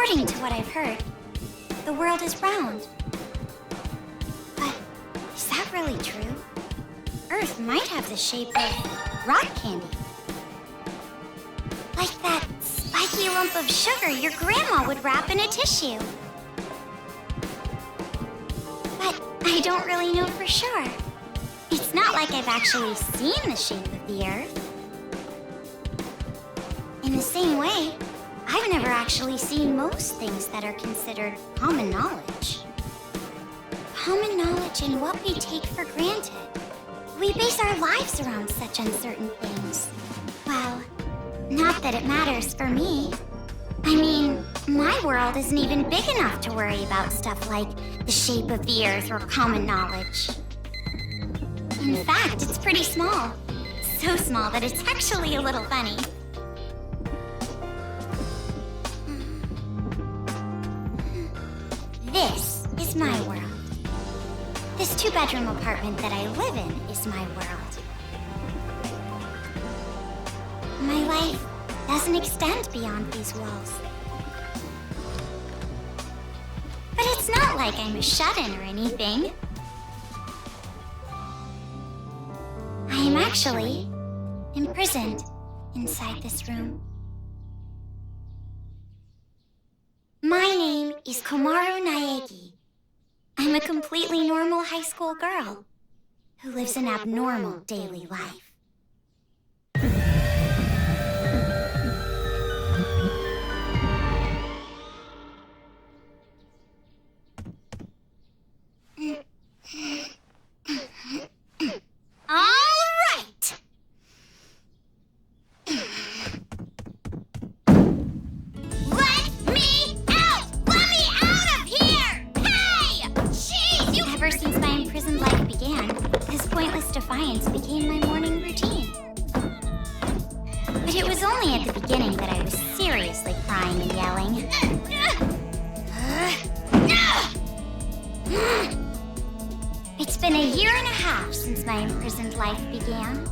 According to what I've heard, the world is round. But is that really true? Earth might have the shape of rock candy. Like that spiky lump of sugar your grandma would wrap in a tissue. But I don't really know for sure. It's not like I've actually seen the shape of the Earth. In the same way, I've never actually seen most things that are considered common knowledge. Common knowledge and what we take for granted. We base our lives around such uncertain things. Well, not that it matters for me. I mean, my world isn't even big enough to worry about stuff like the shape of the Earth or common knowledge. In fact, it's pretty small. So small that it's actually a little funny. This is my world. This 2-bedroom apartment that I live in is my world. My life doesn't extend beyond these walls. But it's not like I'm a shut-in or anything. I am actually imprisoned inside this room. My name is Komaru Naegi. I'm a completely normal high school girl who lives an abnormal daily life. Defiance became my morning routine. But it was only at the beginning that I was seriously crying and yelling. It's been a year and a half since my imprisoned life began.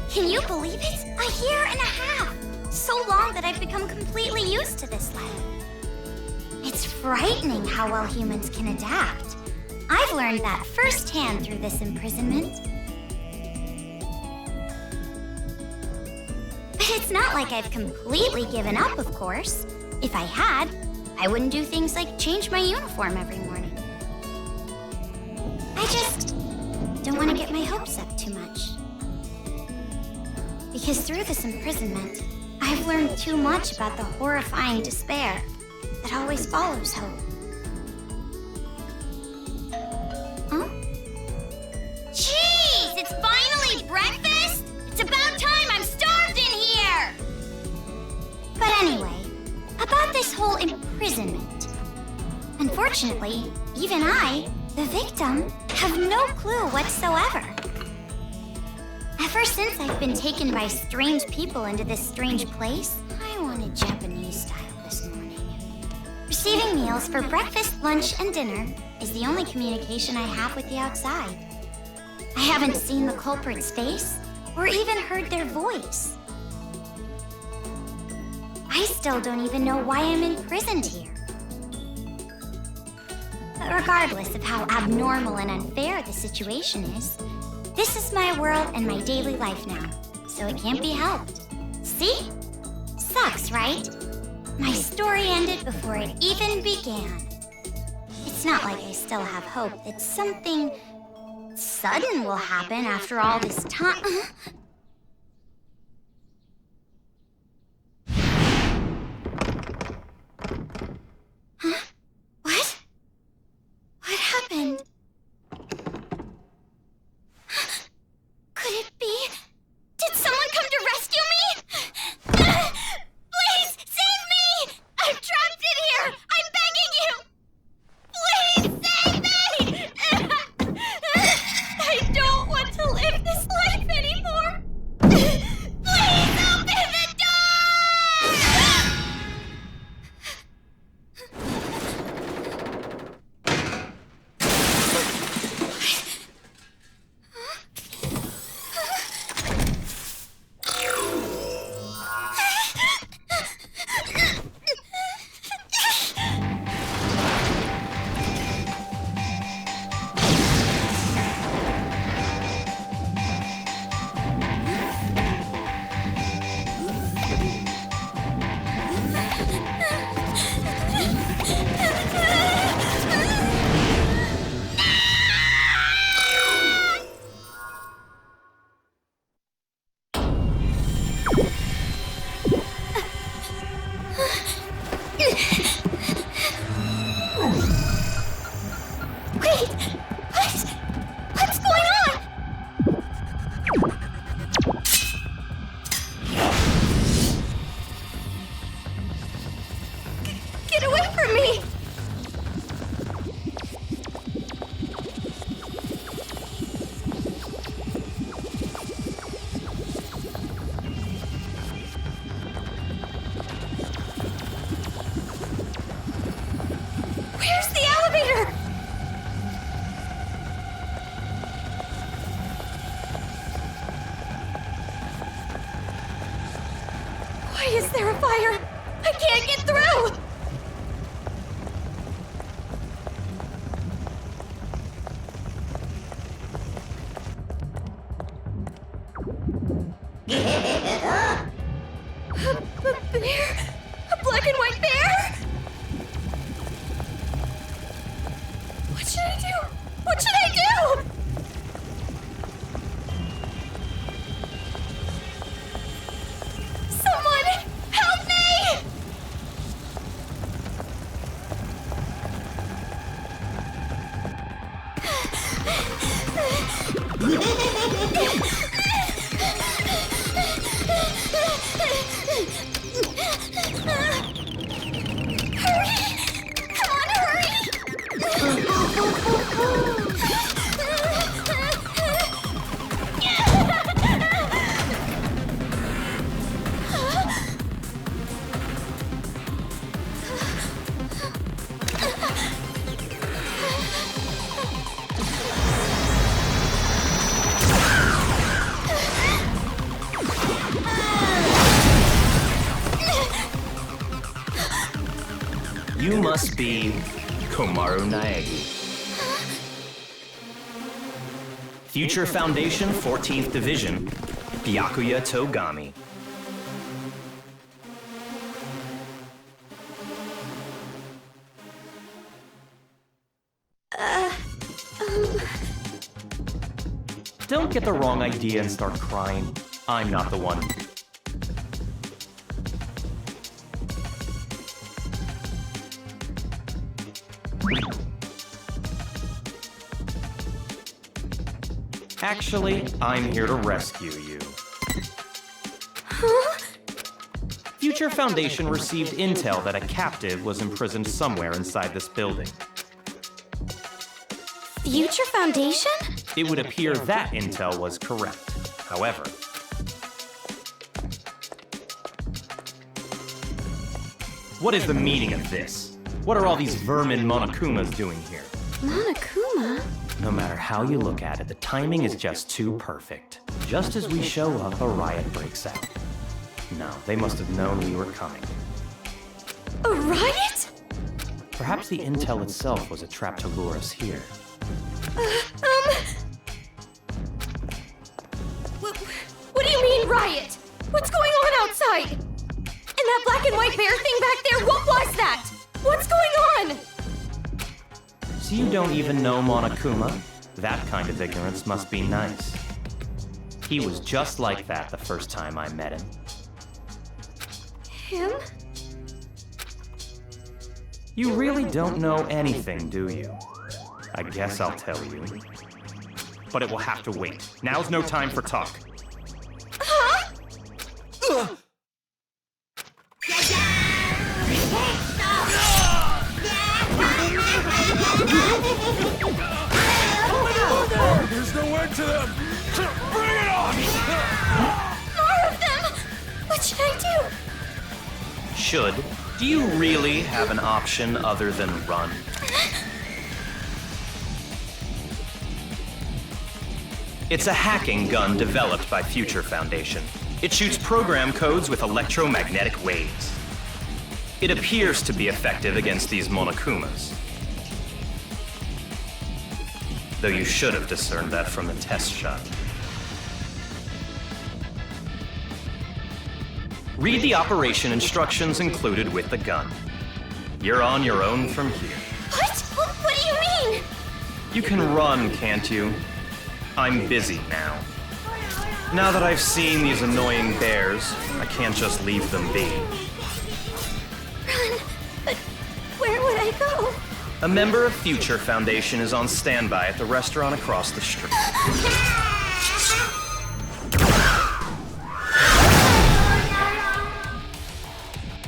Can you believe it? A year and a half! So long that I've become completely used to this life. It's frightening how well humans can adapt. I've learned that firsthand through this imprisonment. But it's not like I've completely given up, of course. If I had, I wouldn't do things like change my uniform every morning. I just don't want to get my hopes up too much. Because through this imprisonment, I've learned too much about the horrifying despair that always follows hope. Huh? Jeez, it's finally breakfast? It's about time, I'm starved in here! But anyway, about this whole imprisonment. Unfortunately, even I, the victim, have no clue whatsoever. Ever since I've been taken by strange people into this strange place, I wanted Japanese style this morning. Receiving meals for breakfast, lunch, and dinner is the only communication I have with the outside. I haven't seen the culprit's face or even heard their voice. I still don't even know why I'm imprisoned here. But regardless of how abnormal and unfair the situation is, this is my world and my daily life now, so it can't be helped. See? Sucks, right? My story ended before it even began. It's not like I still have hope that something sudden will happen after all this time. Huh? What? What happened? Could it be? Did someone come to rescue me? Please, save me! I'm trapped in here! I'm begging you! Please, save me! I don't want to live this life anymore! A bear? A black and white bear? What should I do? What should I do? Someone help me! You must be Komaru Naegi. Future Foundation 14th Division, Byakuya Togami. Don't get the wrong idea and start crying. I'm not the one. Actually, I'm here to rescue you. Huh? Future Foundation received intel that a captive was imprisoned somewhere inside this building. Future Foundation? It would appear that intel was correct. However, what is the meaning of this? What are all these vermin Monokumas doing here? Monokuma? No matter how you look at it, the timing is just too perfect. Just as we show up, a riot breaks out. No, they must have known we were coming. A riot? Perhaps the intel itself was a trap to lure us here. What do you mean, riot? What's going on outside? And that black and white bear thing back there, what was that? What's going on? So you don't even know Monokuma? That kind of ignorance must be nice. He was just like that the first time I met him. Him? You really don't know anything, do you? I guess I'll tell you. But it will have to wait. Now's no time for talk. Huh? Ugh. There's no end to them! Bring it on! More of them! What should I do? Should? Do you really have an option other than run? It's a hacking gun developed by Future Foundation. It shoots program codes with electromagnetic waves. It appears to be effective against these Monokumas. Though you should have discerned that from the test shot. Read the operation instructions included with the gun. You're on your own from here. What? What do you mean? You can run, can't you? I'm busy now. Now that I've seen these annoying bears, I can't just leave them be. Run? But where would I go? A member of Future Foundation is on standby at the restaurant across the street.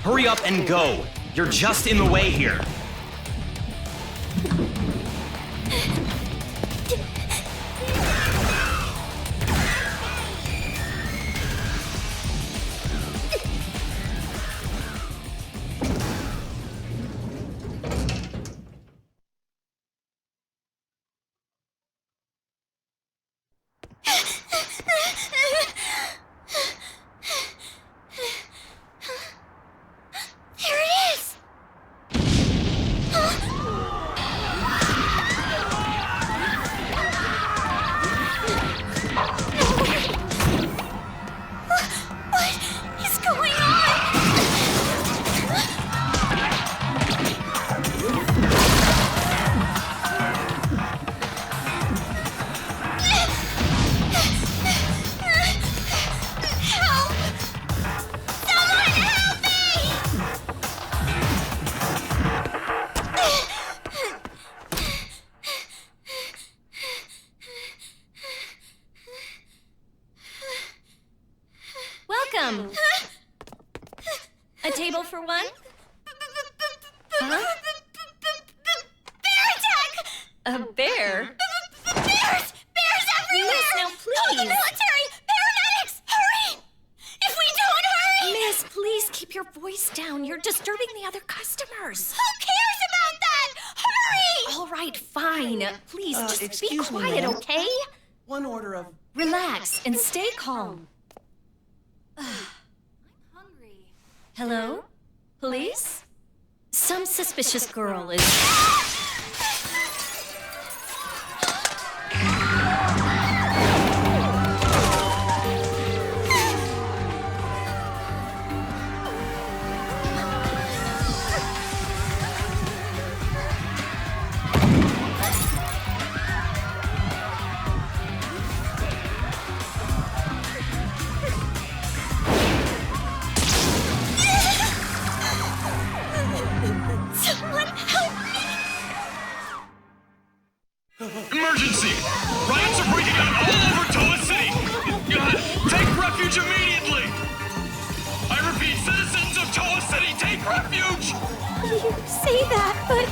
Hurry up and go! You're just in the way here. Here it is! Huh? all for one? Huh? Bear attack! A bear? Bears! Bears everywhere! Miss, now Call the please! military! Paramedics! Hurry! If we don't hurry! Miss, please keep your voice down. You're disturbing the other customers. Who cares about that? Hurry! All right, fine. Please, just be excuse me, quiet, ma'am. okay? One order of... Relax and stay calm. I'm hungry. Hello? Police? Some suspicious girl is... Someone help me! Emergency! Riots are breaking out all over Toa City! Take refuge immediately! I repeat, citizens of Toa City, take refuge! You say that, but...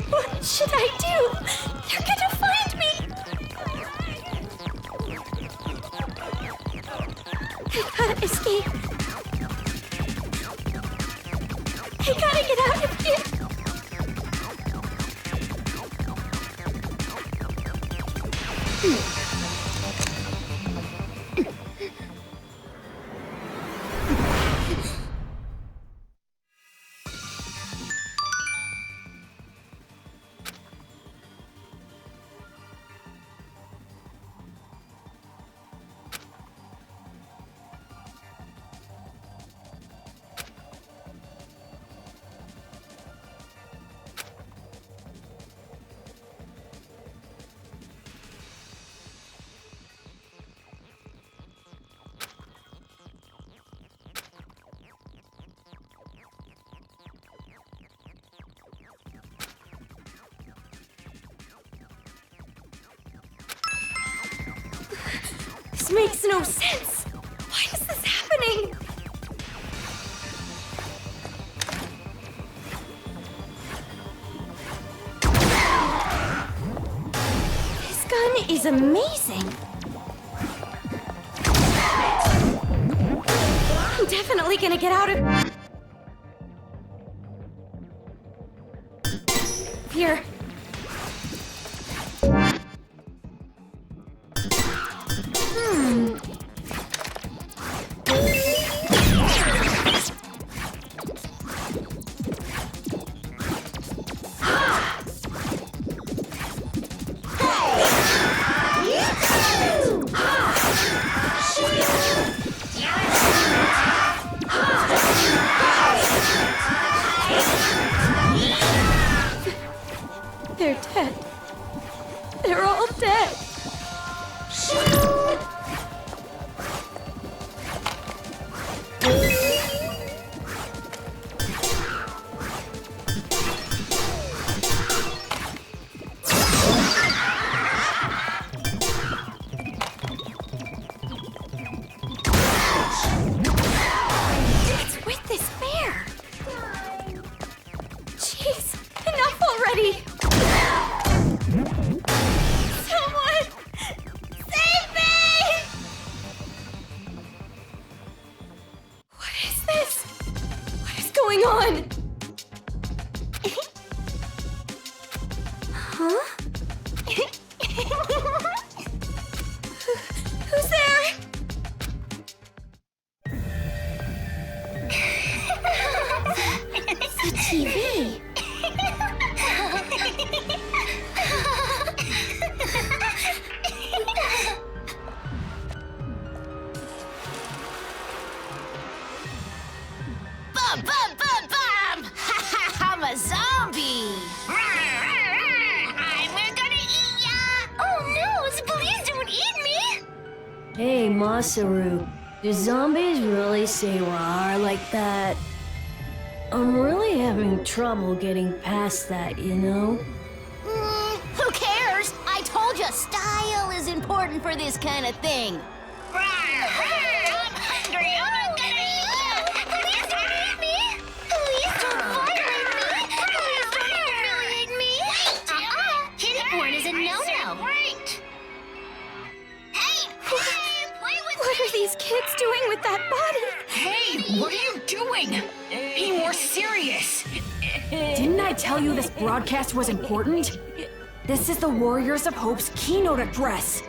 What should I do? They're gonna find me! I gotta escape. I gotta get out of here. This makes no sense. Why is this happening? This gun is amazing. I'm definitely gonna get out of here. They're dead. They're all dead. What's with this bear? Jeez, enough already. Someone save me! What is this? What is going on? Huh? Who's there? It's the TV. Bum, bum, bum, bum! I'm a zombie! We're gonna eat ya! Oh no, please don't eat me! Hey, Masaru. Do zombies really say rawr like that? I'm really having trouble getting past that, you know? Who cares? I told you, style is important for this kind of thing. I'm hungry. I'm gonna eat you. Please don't eat me. Please don't violate me. Please don't humiliate me. Kitty porn is a no-no. Wait. Hey, play with What are these kids doing with that body? Hey, what are you doing? Be more serious. Didn't I tell you this broadcast was important? This is the Warriors of Hope's keynote address.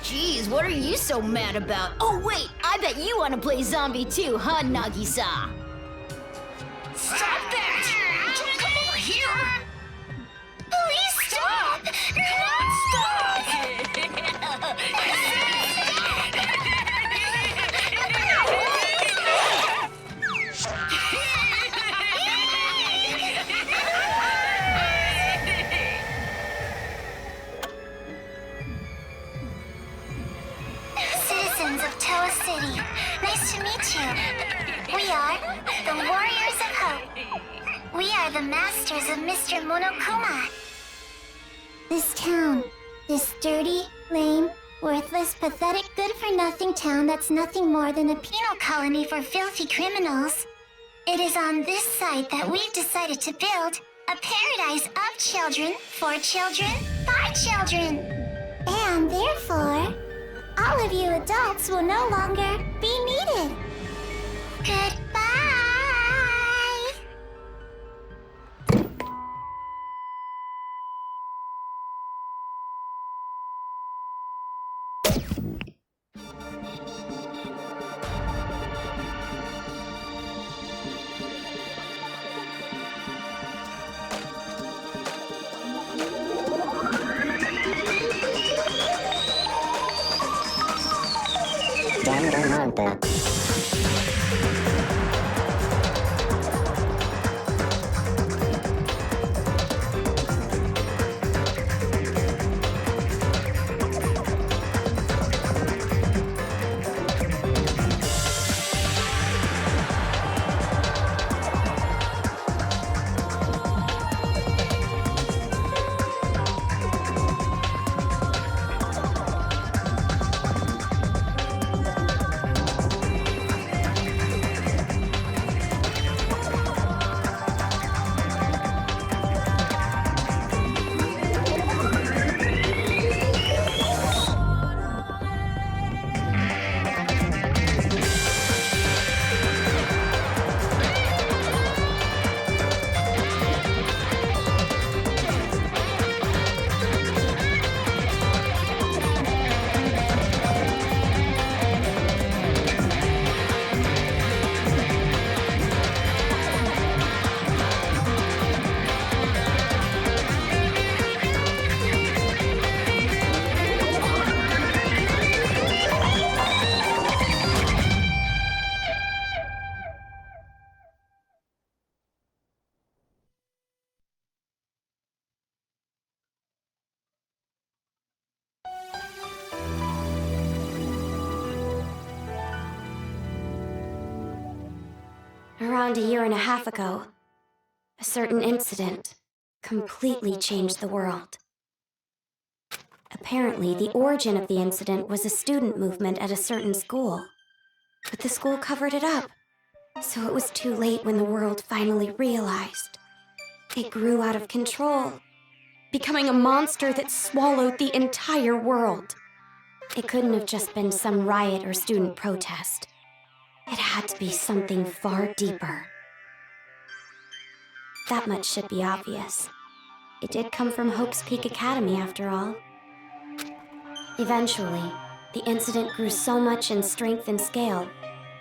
Jeez, what are you so mad about? Oh, wait, I bet you want to play zombie too, huh, Nagisa? Stop that! Don't come over here! Please stop! Citizens of Toa City, nice to meet you. We are the Warriors of Hope. We are the masters of Mr. Monokuma. This town, this dirty, lame, worthless, pathetic, good-for-nothing town that's nothing more than a penal colony for filthy criminals. It is on this site that we've decided to build a paradise of children, for children, by children. And therefore, all of you adults will no longer be needed. Goodbye! Danganronpa. Around a year and a half ago, a certain incident completely changed the world. Apparently, the origin of the incident was a student movement at a certain school. But the school covered it up, so it was too late when the world finally realized. It grew out of control, becoming a monster that swallowed the entire world. It couldn't have just been some riot or student protest. It had to be something far deeper. That much should be obvious. It did come from Hope's Peak Academy, after all. Eventually, the incident grew so much in strength and scale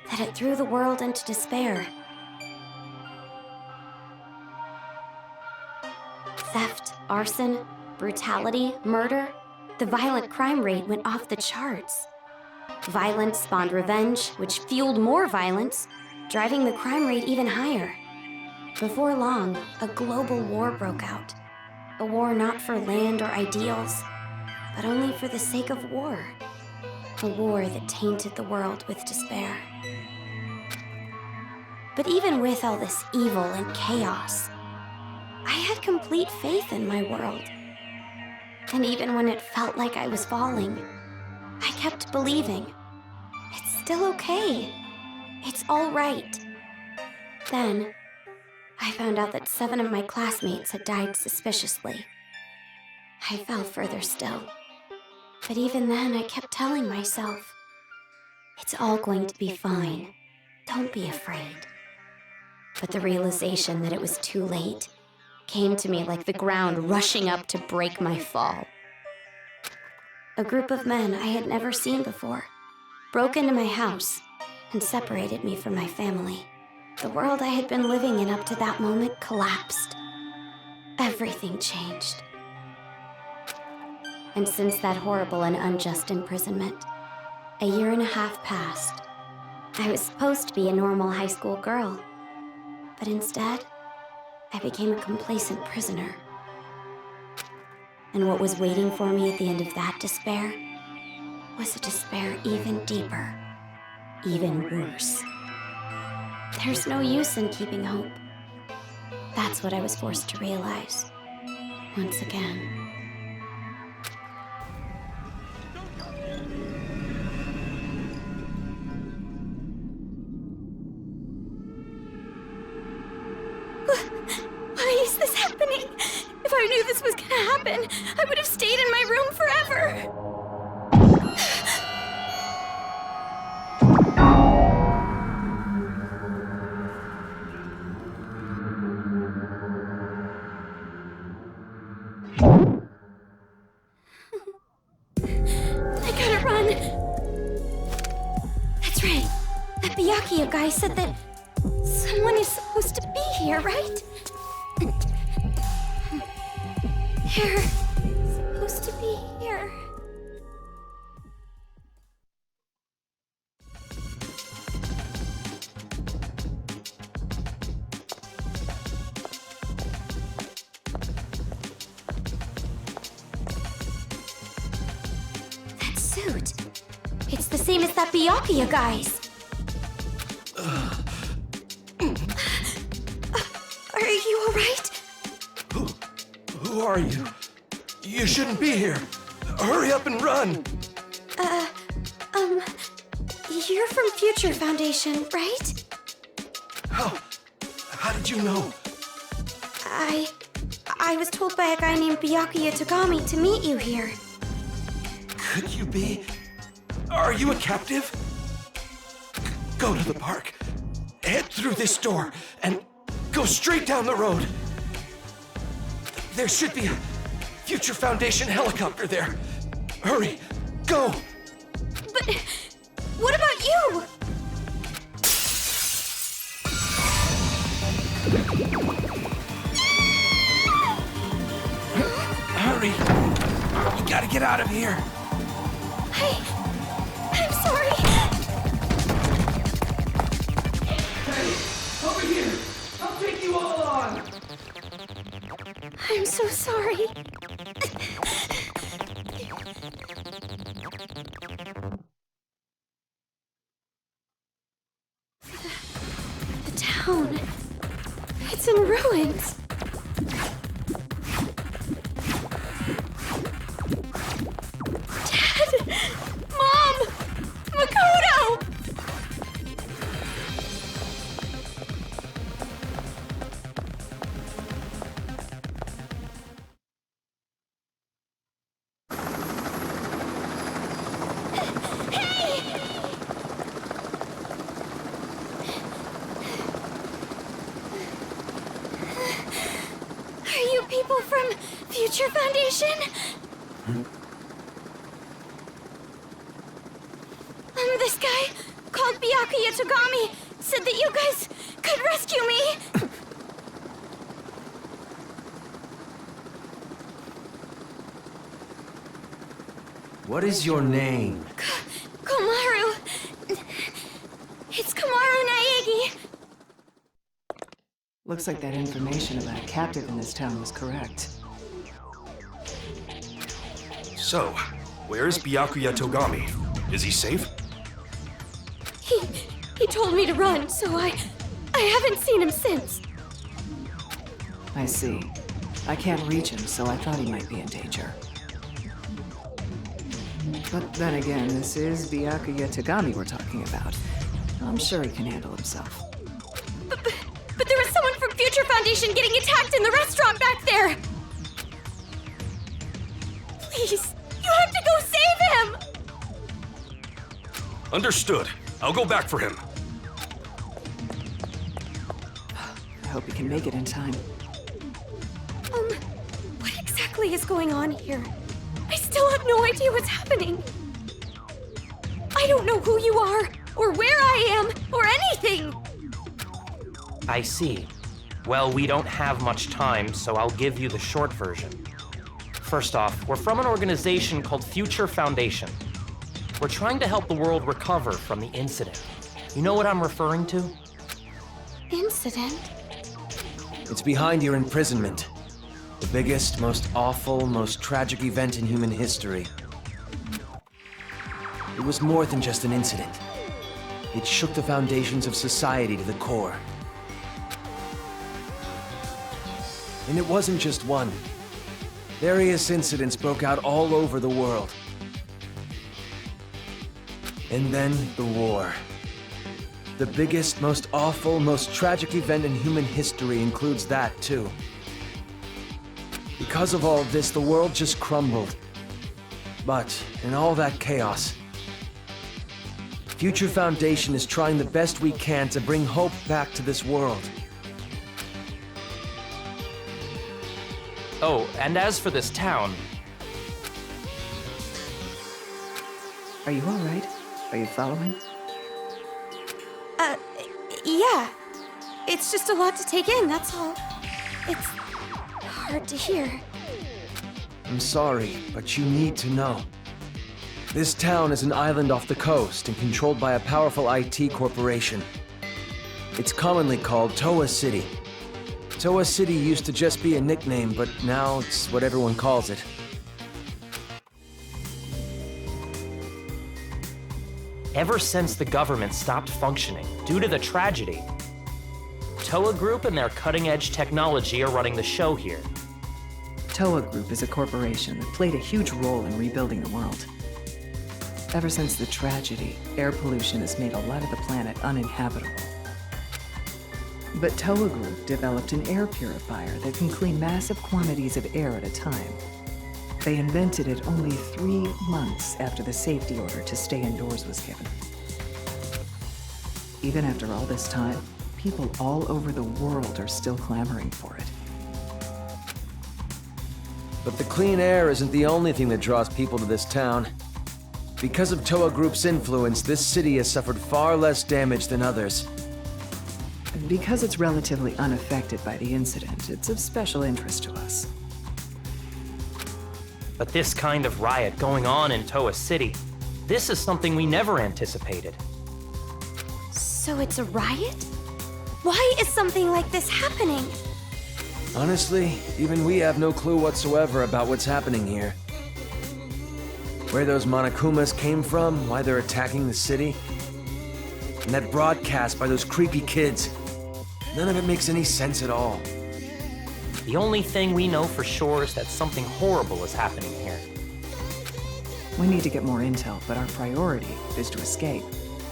that it threw the world into despair. Theft, arson, brutality, murder, the violent crime rate went off the charts. Violence spawned revenge, which fueled more violence, driving the crime rate even higher. Before long, a global war broke out. A war not for land or ideals, but only for the sake of war. A war that tainted the world with despair. But even with all this evil and chaos, I had complete faith in my world. And even when it felt like I was falling, I kept believing. It's still okay. It's all right. Then, I found out that 7 of my classmates had died suspiciously. I fell further still. But even then, I kept telling myself, it's all going to be fine. Don't be afraid. But the realization that it was too late came to me like the ground rushing up to break my fall. A group of men I had never seen before broke into my house and separated me from my family. The world I had been living in up to that moment collapsed. Everything changed. And since that horrible and unjust imprisonment, a 1.5 years passed. I was supposed to be a normal high school girl, but instead, I became a complacent prisoner. And what was waiting for me at the end of that despair was a despair even deeper, even worse. There's no use in keeping hope. That's what I was forced to realize, once again. Why is this happening? If I knew this was gonna happen, I would have stayed in my room forever. I gotta run. That's right. That Byakuya guy said that someone is supposed to be here, right? They're supposed to be here. That suit. It's the same as that Byakuya guy's. Are you alright? Who are you? You shouldn't be here. Hurry up and run. You're from Future Foundation, right? How did you know? I was told by a guy named Byakuya Togami to meet you here. Could you be? Are you a captive? Go to the park. Head through this door and go straight down the road. There should be a Future Foundation helicopter there. Hurry, go! But what about you? Hurry! You gotta get out of here. I'm sorry. Hey, over here! I'll take you all on! I'm so sorry. The town. It's in ruins. Dad! Mom! Makoto! Are you people from Future Foundation? This guy called Byakuya Togami said that you guys could rescue me. What is your name? Komaru. It's Komaru Naegi. Looks like that information about a captive in this town was correct. So, where's Byakuya Togami? Is he safe? He told me to run, so I I haven't seen him since. I see. I can't reach him, so I thought he might be in danger. But then again, this is Byakuya Tagami we're talking about. I'm sure he can handle himself. But there was someone from Future Foundation getting attacked in the restaurant back there! Please, you have to go save him! Understood. I'll go back for him. I hope he can make it in time. What exactly is going on here? I still have no idea what's happening. I don't know who you are, or where I am, or anything! I see. Well, we don't have much time, so I'll give you the short version. First off, we're from an organization called Future Foundation. We're trying to help the world recover from the incident. You know what I'm referring to? Incident? It's behind your imprisonment. The biggest, most awful, most tragic event in human history. It was more than just an incident. It shook the foundations of society to the core. And it wasn't just one. Various incidents broke out all over the world. And then the war. The biggest, most awful, most tragic event in human history includes that, too. Because of all this, the world just crumbled. But, in all that chaos, Future Foundation is trying the best we can to bring hope back to this world. Oh, and as for this town, Are you alright? Are you following? Yeah. It's just a lot to take in, that's all. It's hard to hear. I'm sorry, but you need to know. This town is an island off the coast and controlled by a powerful IT corporation. It's commonly called Toa City. Toa City used to just be a nickname, but now it's what everyone calls it. ever since the government stopped functioning due to the tragedy, Toa Group and their cutting-edge technology are running the show here. Toa Group is a corporation that played a huge role in rebuilding the world. Ever since the tragedy, air pollution has made a lot of the planet uninhabitable. But Toa Group developed an air purifier that can clean massive quantities of air at a time. They invented it only 3 months after the safety order to stay indoors was given. Even after all this time, people all over the world are still clamoring for it. But the clean air isn't the only thing that draws people to this town. Because of Toa Group's influence, this city has suffered far less damage than others. Because it's relatively unaffected by the incident, it's of special interest to us. But this kind of riot going on in Toa City, this is something we never anticipated. So it's a riot? Why is something like this happening? Honestly, even we have no clue whatsoever about what's happening here. Where those Monokumas came from, why they're attacking the city, and that broadcast by those creepy kids. None of it makes any sense at all. The only thing we know for sure is that something horrible is happening here. We need to get more intel, but our priority is to escape.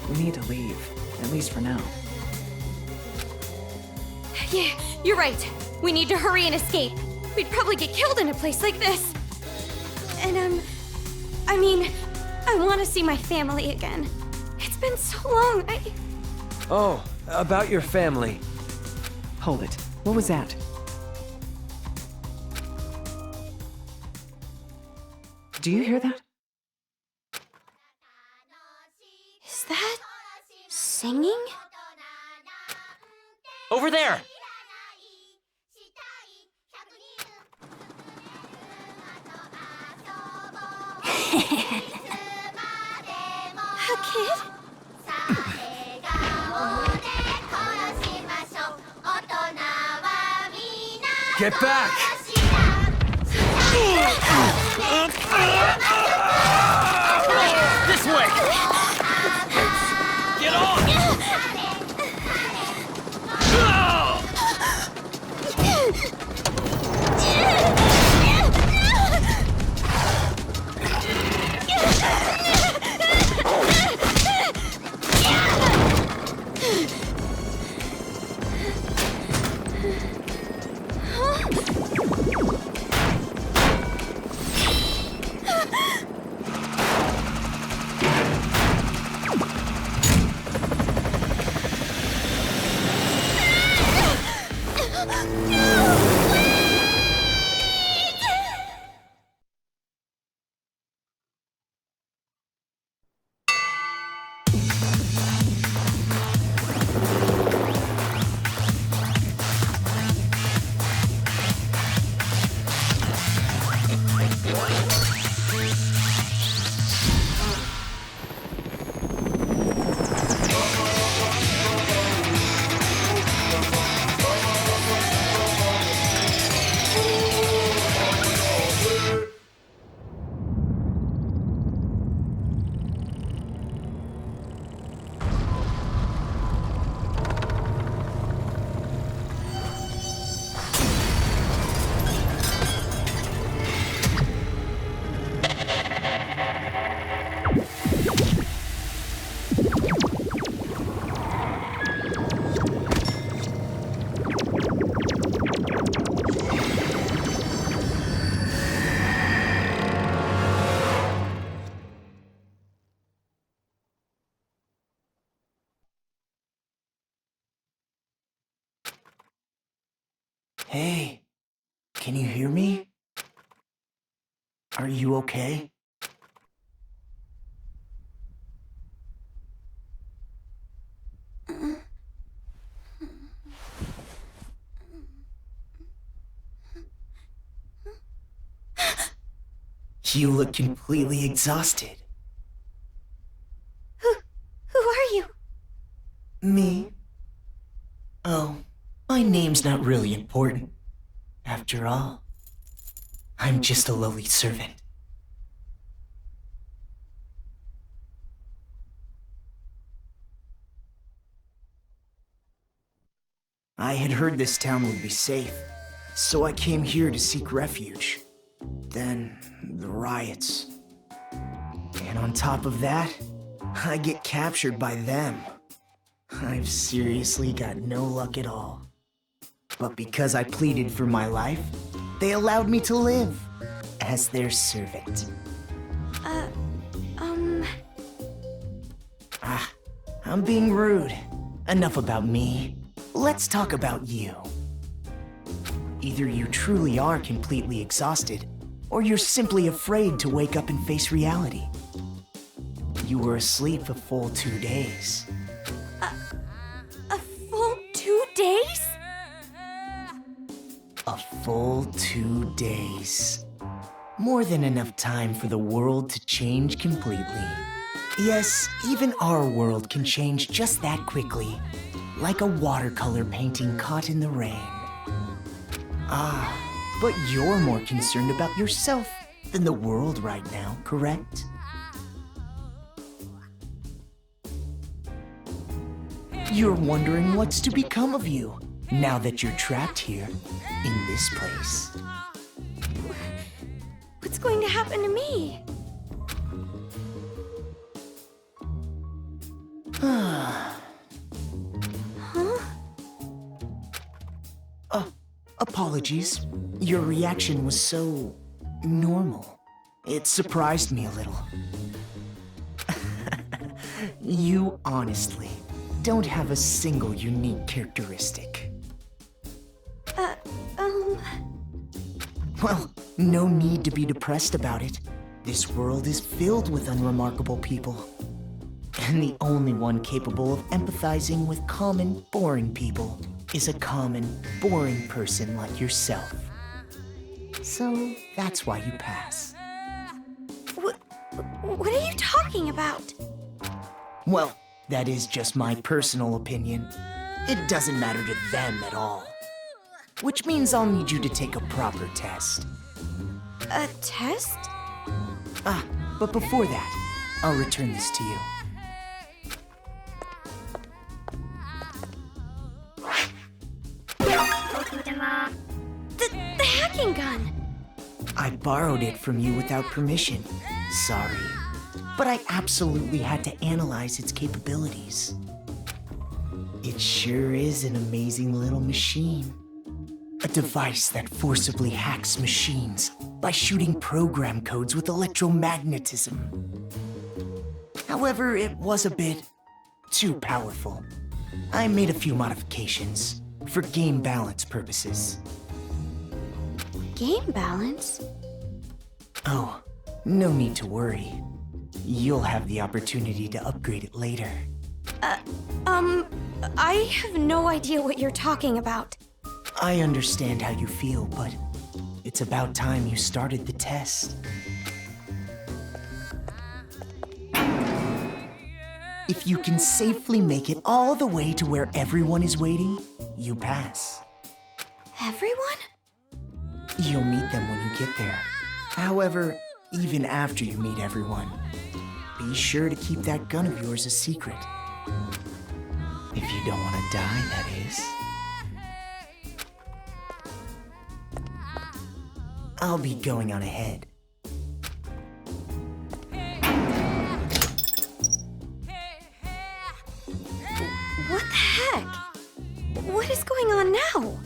We need to leave, at least for now. Yeah, you're right. We need to hurry and escape. We'd probably get killed in a place like this. And I want to see my family again. It's been so long, Oh, about your family. Hold it. What was that? Do you hear that? Is that singing? Over there! A kid? Get back! This way! Get on! Hey, can you hear me? Are you okay? You look completely exhausted. Who are you? Me? Oh, my name's not really important. After all, I'm just a lowly servant. I had heard this town would be safe, so I came here to seek refuge. Then, the riots. And on top of that, I get captured by them. I've seriously got no luck at all. But because I pleaded for my life, they allowed me to live as their servant. I'm being rude. Enough about me. Let's talk about you. Either you truly are completely exhausted, or you're simply afraid to wake up and face reality. You were asleep a full 2 days. A full 2 days? A full 2 days. More than enough time for the world to change completely. Yes, even our world can change just that quickly, like a watercolor painting caught in the rain. But you're more concerned about yourself than the world right now, correct? You're wondering what's to become of you now that you're trapped here in this place. What's going to happen to me? Apologies. Your reaction was so normal. It surprised me a little. You honestly don't have a single unique characteristic. Well, no need to be depressed about it. This world is filled with unremarkable people. And the only one capable of empathizing with common, boring people is a common, boring person like yourself. So that's why you pass. What are you talking about? Well, that is just my personal opinion. It doesn't matter to them at all. Which means I'll need you to take a proper test. A test? But before that, I'll return this to you. The hacking gun! I borrowed it from you without permission. Sorry. But I absolutely had to analyze its capabilities. It sure is an amazing little machine. A device that forcibly hacks machines by shooting program codes with electromagnetism. However, it was a bit too powerful. I made a few modifications for game balance purposes. Game balance? Oh, no need to worry. You'll have the opportunity to upgrade it later. I have no idea what you're talking about. I understand how you feel, but it's about time you started the test. If you can safely make it all the way to where everyone is waiting, you pass. Everyone? You'll meet them when you get there. However, even after you meet everyone, be sure to keep that gun of yours a secret. If you don't want to die, that is. I'll be going on ahead. What the heck? What is going on now?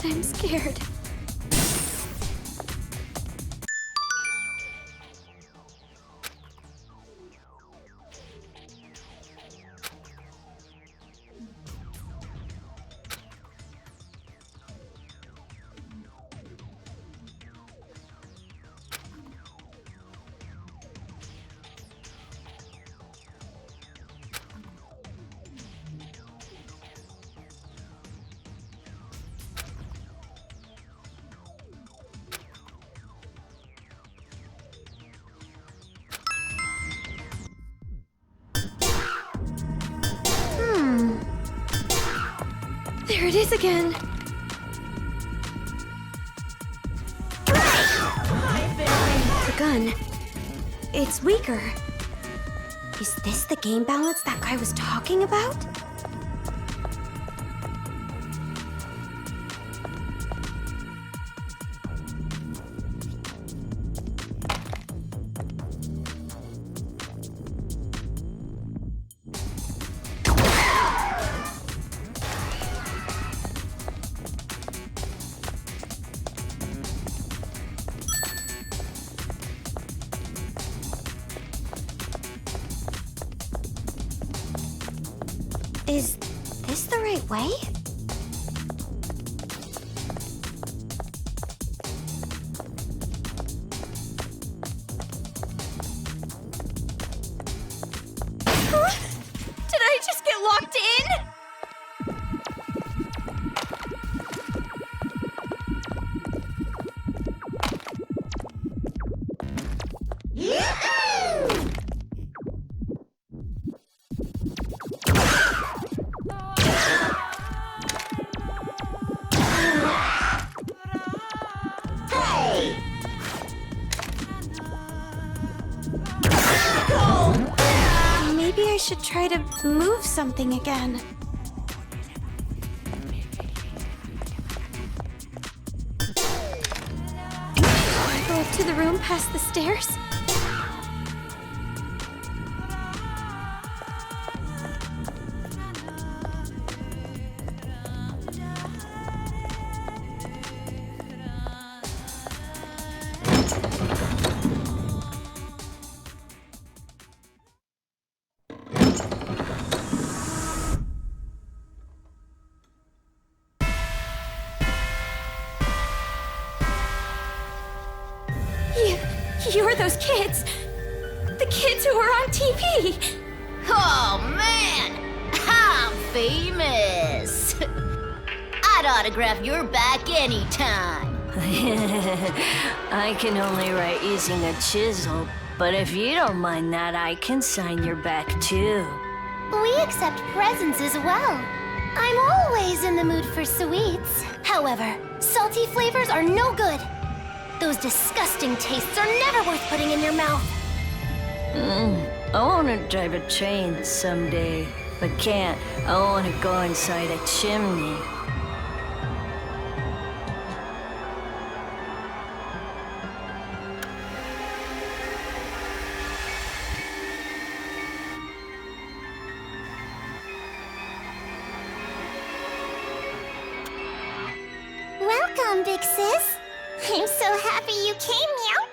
I'm scared. There it is again. The gun. It's weaker. Is this the game balance that guy was talking about? Is this the right way? Huh? Did I just get locked in? Maybe I should try to move something again. Go up to the room past the stairs. You're those kids. The kids who were on TV. Oh, man! I'm famous! I'd autograph your back anytime. I can only write using a chisel, but if you don't mind that, I can sign your back too. We accept presents as well. I'm always in the mood for sweets. However, salty flavors are no good. Those disgusting tastes are never worth putting in your mouth. I want to drive a train someday, but can't. I want to go inside a chimney. Welcome, big sis. I'm so happy you came, meow.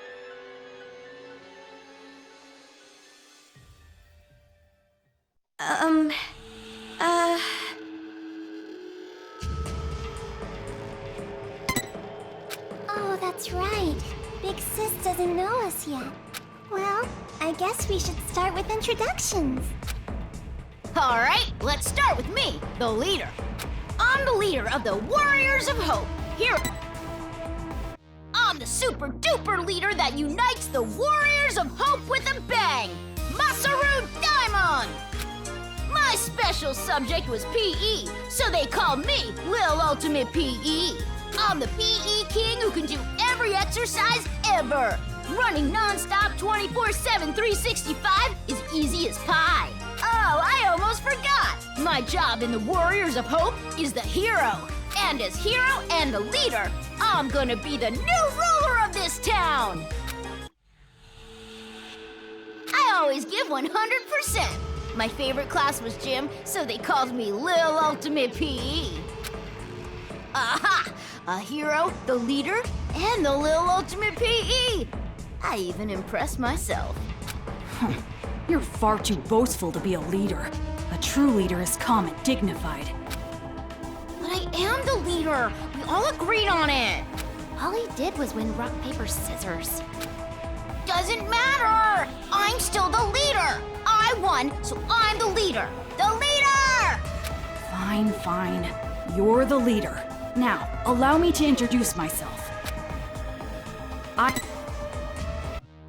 Oh, that's right. Big sis doesn't know us yet. Well, I guess we should start with introductions. All right, let's start with me, the leader. I'm the leader of the Warriors of Hope. Here. I'm the super duper leader that unites the Warriors of Hope with a bang. Masaru Daimon! My special subject was PE, so they called me Lil Ultimate PE. I'm the PE king who can do every exercise ever. Running non-stop 24/7 365 is easy as pie. Oh, I almost forgot. My job in the Warriors of Hope is the hero. And as hero and the leader, I'm gonna be the new ruler of this town. I always give 100%. My favorite class was gym, so they called me Lil Ultimate PE. Aha! a hero, the leader, and the little ultimate PE. I even impressed myself. You're far too boastful to be a leader. A true leader is calm and dignified. But I am the leader. We all agreed on it. All he did was win rock, paper, scissors. Doesn't matter. I'm still the leader. I won, so I'm the leader. The leader! Fine, fine. You're the leader. Now, allow me to introduce myself.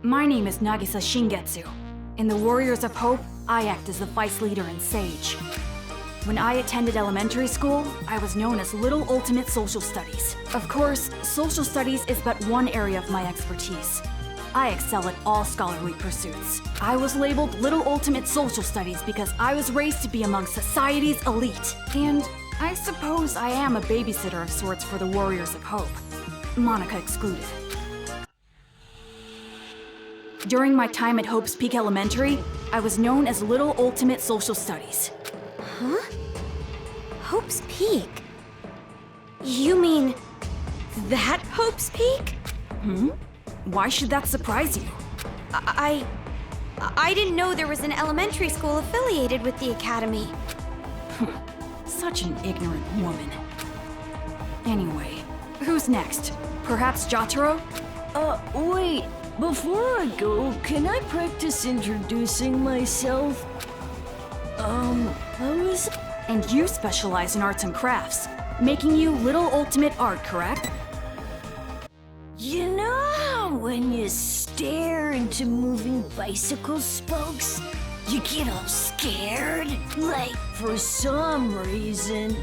My name is Nagisa Shingetsu. In the Warriors of Hope, I act as the vice leader and sage. When I attended elementary school, I was known as Little Ultimate Social Studies. Of course, social studies is but one area of my expertise. I excel at all scholarly pursuits. I was labeled Little Ultimate Social Studies because I was raised to be among society's elite. And I suppose I am a babysitter of sorts for the Warriors of Hope, Monica excluded. During my time at Hope's Peak Elementary, I was known as Little Ultimate Social Studies. Huh? Hope's Peak? You mean that Hope's Peak? Why should that surprise you? I didn't know there was an elementary school affiliated with the academy. Such an ignorant woman. Anyway, who's next? Perhaps Jotaro? Wait. Before I go, can I practice introducing myself? And you specialize in arts and crafts, making you Little Ultimate Art, correct? You know how when you stare into moving bicycle spokes, you get all scared? Like, for some reason,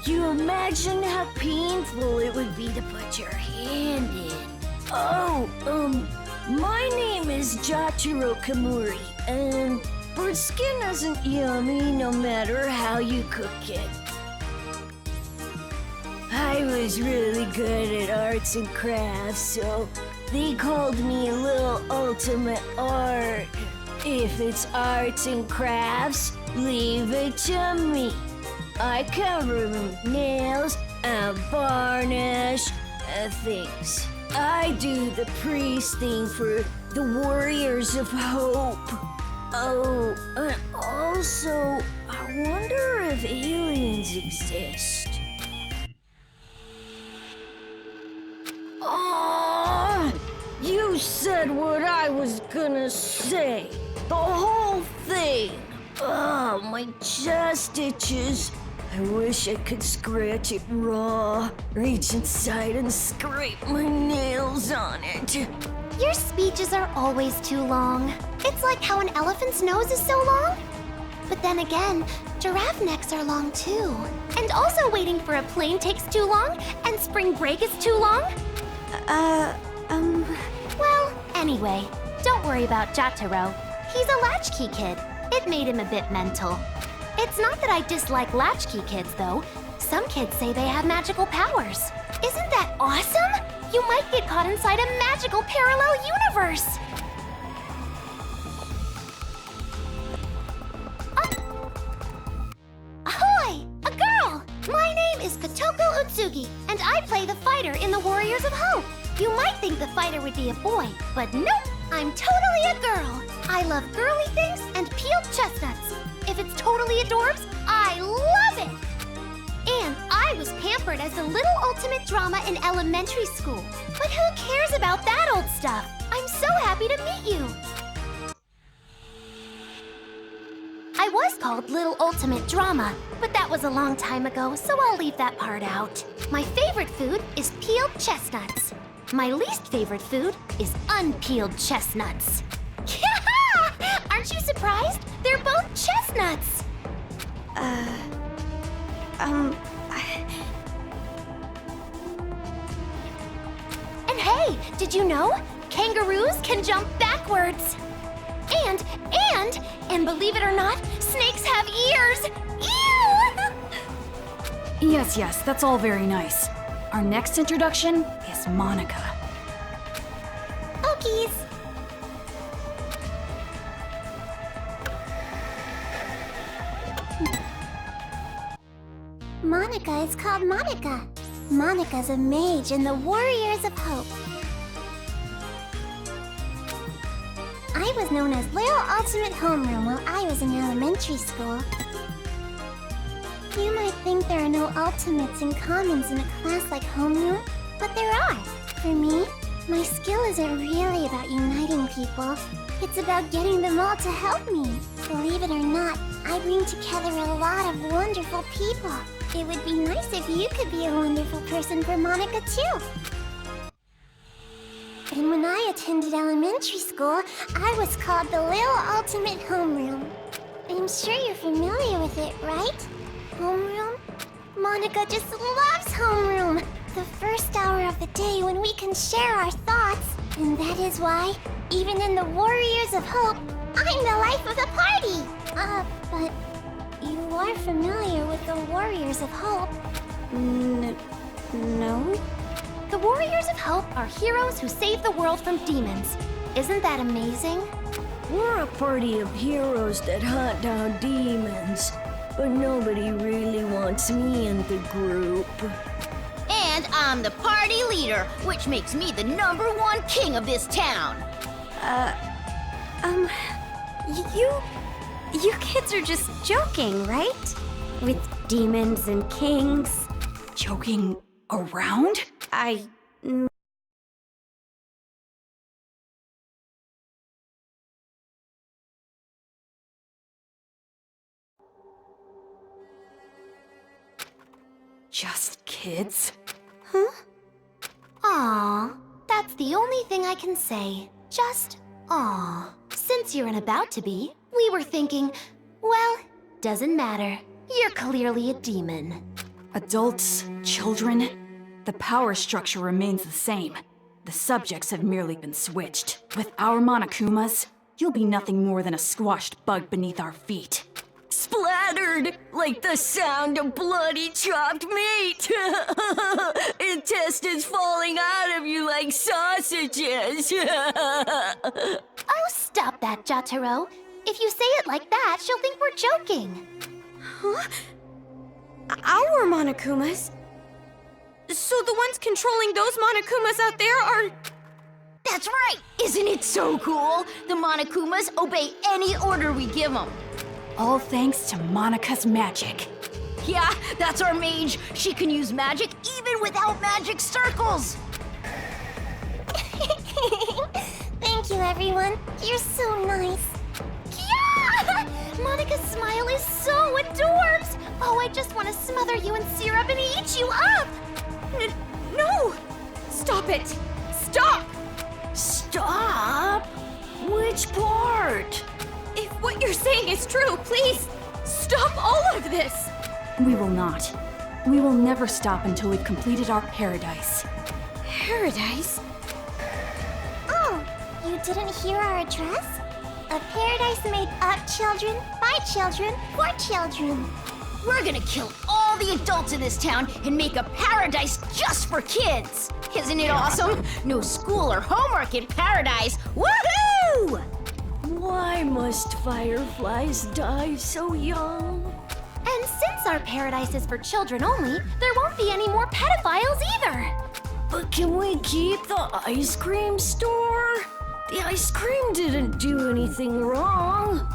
you imagine how painful it would be to put your hand in. My name is Jotaro Kamuri, and bird skin isn't yummy no matter how you cook it. I was really good at arts and crafts, so they called me Little Ultimate Art. If it's arts and crafts, leave it to me. I can remove nails and varnish things. I do the priest thing for the Warriors of Hope. Oh, and also, I wonder if aliens exist. Oh, you said what I was gonna say. The whole thing. Oh, my chest itches. I wish I could scratch it raw, reach inside and scrape my nails on it. Your speeches are always too long. It's like how an elephant's nose is so long. But then again, giraffe necks are long too. And also waiting for a plane takes too long, and spring break is too long. Well, anyway, don't worry about Jotaro. He's a latchkey kid. It made him a bit mental. It's not that I dislike latchkey kids, though. Some kids say they have magical powers. Isn't that awesome? You might get caught inside a magical parallel universe. Ahoy! A girl! My name is Kotoko Utsugi, and I play the fighter in the Warriors of Hope. You might think the fighter would be a boy, but nope, I'm totally a girl. I love girly things and peeled chestnuts. If it's totally adorbs, I love it! And I was pampered as a little ultimate drama in elementary school. But who cares about that old stuff? I'm so happy to meet you! I was called Little Ultimate Drama, but that was a long time ago, so I'll leave that part out. My favorite food is peeled chestnuts. My least favorite food is unpeeled chestnuts. Aren't you surprised? They're both chestnuts! And hey, did you know? Kangaroos can jump backwards! And believe it or not, snakes have ears! Ew! Yes, that's all very nice. Our next introduction is Monica. Okies! Monica is called Monica. Monica's a mage in the Warriors of Hope. I was known as Little Ultimate Homeroom while I was in elementary school. You might think there are no ultimates and commons in a class like homeroom, but there are. For me, my skill isn't really about uniting people. It's about getting them all to help me. Believe it or not, I bring together a lot of wonderful people. It would be nice if you could be a wonderful person for Monica too. And when I attended elementary school, I was called the Little Ultimate Homeroom. I'm sure you're familiar with it, right? Homeroom? Monica just loves homeroom. The first hour of the day when we can share our thoughts. And that is why, even in the Warriors of Hope, I'm the life of the party. But you are familiar with the Warriors of Hope? No? The Warriors of Hope are heroes who save the world from demons. Isn't that amazing? We're a party of heroes that hunt down demons, but nobody really wants me in the group. And I'm the party leader, which makes me the #1 king of this town. You kids are just joking, right? With demons and kings. Joking around? Just kids? Huh? Aw, that's the only thing I can say. Just aw. Since you're about to be, we were thinking, well, doesn't matter. You're clearly a demon. Adults, children, the power structure remains the same. The subjects have merely been switched. With our Monokumas, you'll be nothing more than a squashed bug beneath our feet. Splattered like the sound of bloody chopped meat. Intestines falling out of you like sausages. Oh, stop that, Jotaro. If you say it like that, she'll think we're joking. Huh? Our Monokumas? So the ones controlling those Monokumas out there are... That's right! Isn't it so cool? The Monokumas obey any order we give them. All thanks to Monica's magic. Yeah, that's our mage. She can use magic even without magic circles. Thank you, everyone. You're so nice. Yeah! Monica's smile is so adorbs! Oh, I just want to smother you in syrup and eat you up! No! Stop it! Stop! Stop? Which part? If what you're saying is true, please, stop all of this! We will not. We will never stop until we've completed our paradise. Paradise? Oh, you didn't hear our address? A paradise made of children, by children, for children. We're gonna kill all the adults in this town and make a paradise just for kids. Isn't it awesome? No school or homework in paradise. Woohoo! Why must fireflies die so young? And since our paradise is for children only, there won't be any more pedophiles either. But can we keep the ice cream store? The ice cream didn't do anything wrong.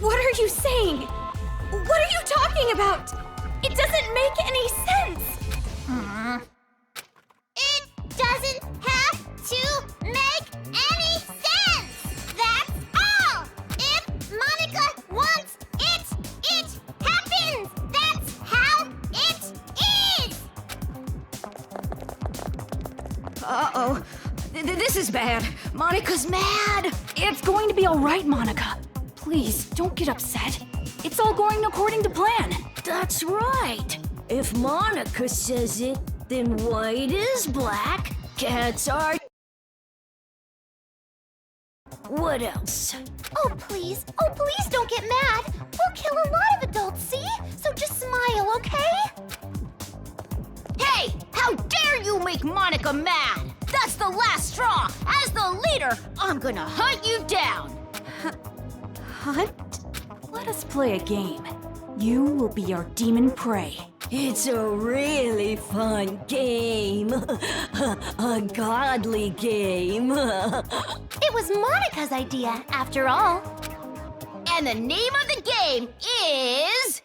What are you saying? What are you talking about? It doesn't make any sense. It doesn't have to make any sense. That's all. If Monica wants it, it happens. That's how it is. Uh-oh. This is bad. Monica's mad. It's going to be all right, Monica. Please, don't get upset. It's all going according to plan. That's right. If Monica says it, then white is black, cats are... What else? Oh, please don't get mad. We'll kill a lot of adults, see? So just smile, okay? Hey, how dare you make Monica mad? That's the last straw. As the leader, I'm gonna hunt you down. Hunt? Let us play a game. You will be our demon prey. It's a really fun game. A godly game. It was Monica's idea, after all. And the name of the game is...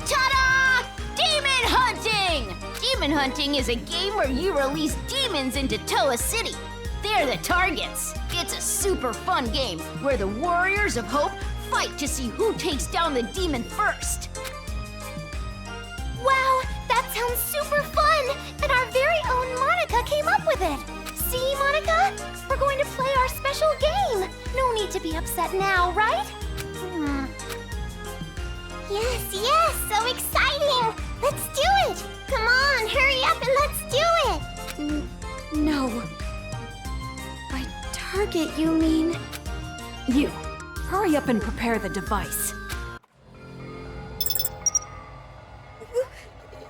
Ta-da! Demon Hunting! Demon Hunting is a game where you release demons into Toa City. They're the targets. It's a super fun game where the Warriors of Hope fight to see who takes down the demon first. Wow, that sounds super fun! And our very own Monica came up with it! See, Monica? We're going to play our special game! No need to be upset now, right? Yes, so exciting! Let's do it! Come on, hurry up and let's do it! No. By target, you mean? You, hurry up and prepare the device.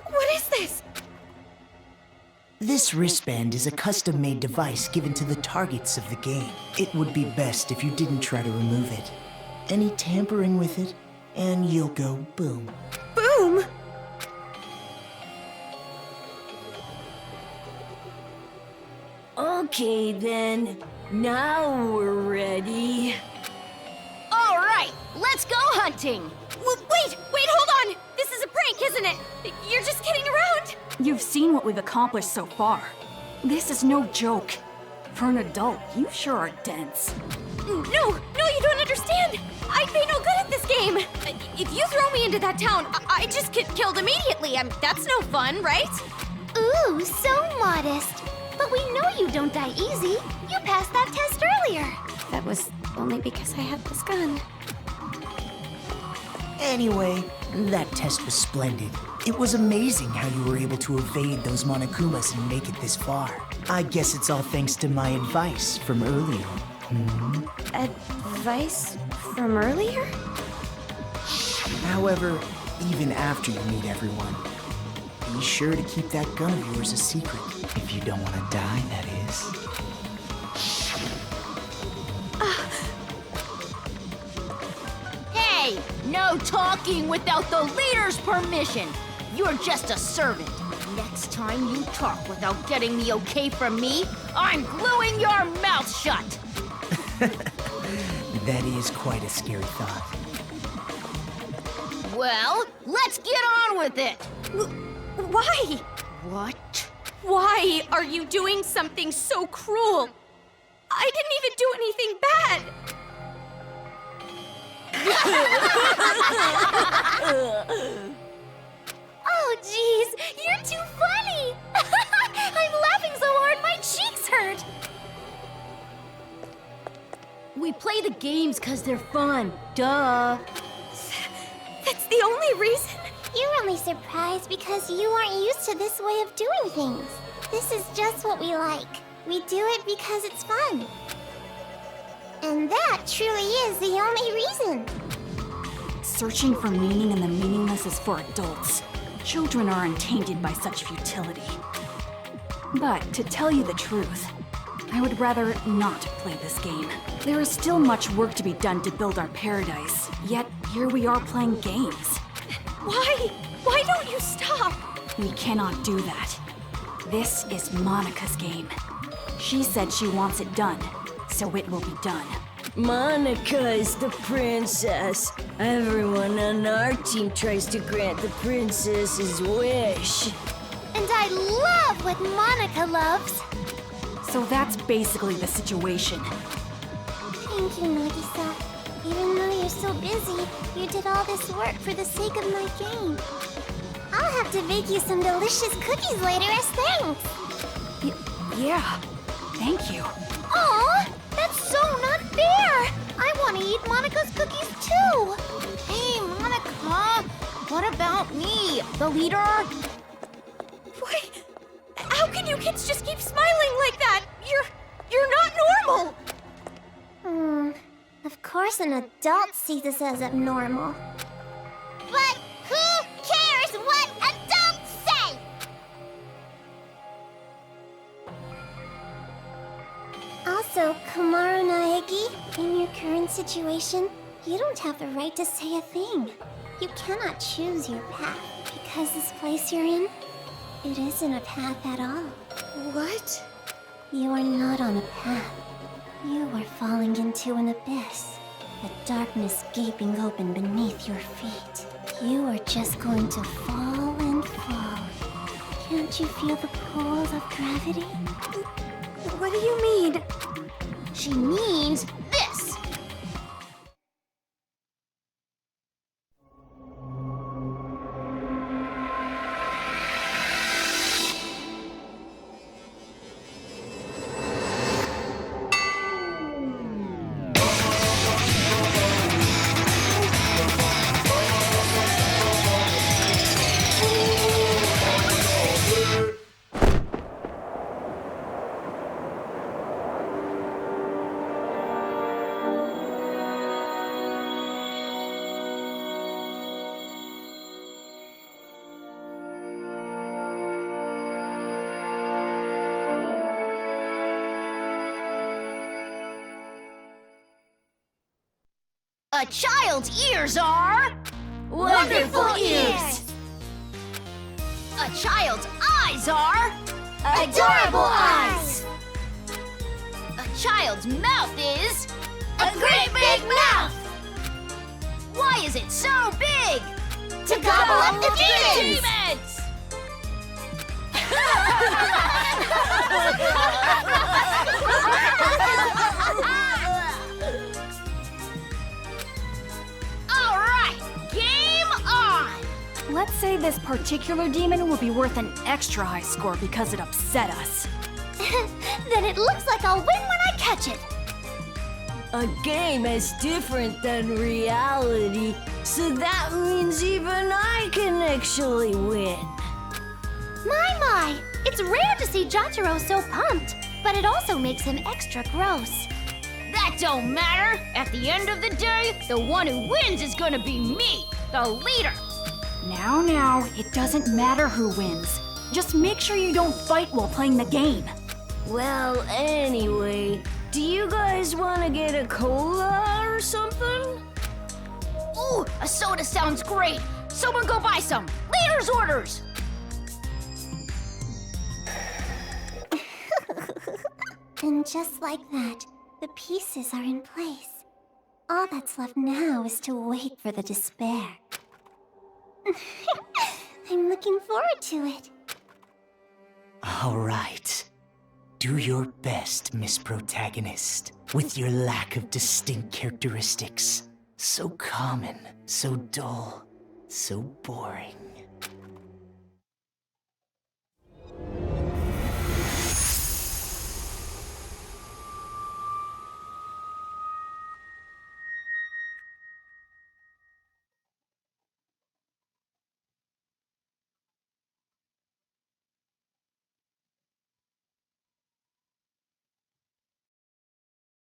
What is this? This wristband is a custom-made device given to the targets of the game. It would be best if you didn't try to remove it. Any tampering with it, and you'll go boom. Boom? Okay then, now we're ready. All right, let's go hunting. Wait, hold on! This is a prank, isn't it? You're just kidding around? You've seen what we've accomplished so far. This is no joke. For an adult, you sure are dense. No, you don't understand! I'd be no good at this game! If you throw me into that town, I just get killed immediately. That's no fun, right? Ooh, so modest. But we know you don't die easy. You passed that test earlier. That was only because I had this gun. Anyway, that test was splendid. It was amazing how you were able to evade those Monokumas and make it this far. I guess it's all thanks to my advice from earlier. Advice from earlier? However, even after you meet everyone, be sure to keep that gun of yours a secret. If you don't want to die, that is. Hey, no talking without the leader's permission. You're just a servant. Next time you talk without getting the okay from me, I'm gluing your mouth shut. That is quite a scary thought. Well, let's get on with it. Why? What? Why are you doing something so cruel? I didn't even do anything bad. Oh, jeez, you're too funny! I'm laughing so hard my cheeks hurt! We play the games because they're fun. Duh. That's the only reason? You're only surprised because you aren't used to this way of doing things. This is just what we like. We do it because it's fun. And that truly is the only reason. Searching for meaning in the meaningless is for adults. Children are untainted by such futility. But to tell you the truth, I would rather not play this game. There is still much work to be done to build our paradise, yet here we are playing games. Why? Why don't you stop? We cannot do that. This is Monica's game. She said she wants it done, so it will be done. Monica is the princess. Everyone on our team tries to grant the princess's wish. And I love what Monica loves. So that's basically the situation. Thank you, Nagisa. Even though you're so busy, you did all this work for the sake of my game. I'll have to bake you some delicious cookies later as thanks. Yeah, thank you. Aw, that's so not fair. I want to eat Monica's cookies too. Hey, Monica. What about me, the leader? Why? How can you kids just keep smiling like that? You're not normal. Of course an adult sees this as abnormal. But who cares what adults say? Also, Kamaru In your current situation, you don't have the right to say a thing. You cannot choose your path because this place you're in, it isn't a path at all. What? You are not on a path. You are falling into an abyss. The darkness gaping open beneath your feet. You are just going to fall and fall. Can't you feel the pull of gravity? What do you mean? She means this! A child's ears are... Wonderful ears! A child's eyes are... Adorable eyes! A child's mouth is... A great big mouth! Why is it so big? To gobble up the demons! Demons! All right, game on! Let's say this particular demon will be worth an extra high score because it upset us. Then it looks like I'll win when I catch it. A game is different than reality, so that means even I can actually win. My! It's rare to see Jotaro so pumped, but it also makes him extra gross. That don't matter. At the end of the day, the one who wins is gonna be me, the leader. Now, it doesn't matter who wins. Just make sure you don't fight while playing the game. Well, anyway, do you guys want to get a cola or something? Ooh, a soda sounds great. Someone go buy some. Leader's orders. And just like that, the pieces are in place. All that's left now is to wait for the despair. I'm looking forward to it. All right. Do your best, Miss Protagonist. With your lack of distinct characteristics. So common, so dull, so boring.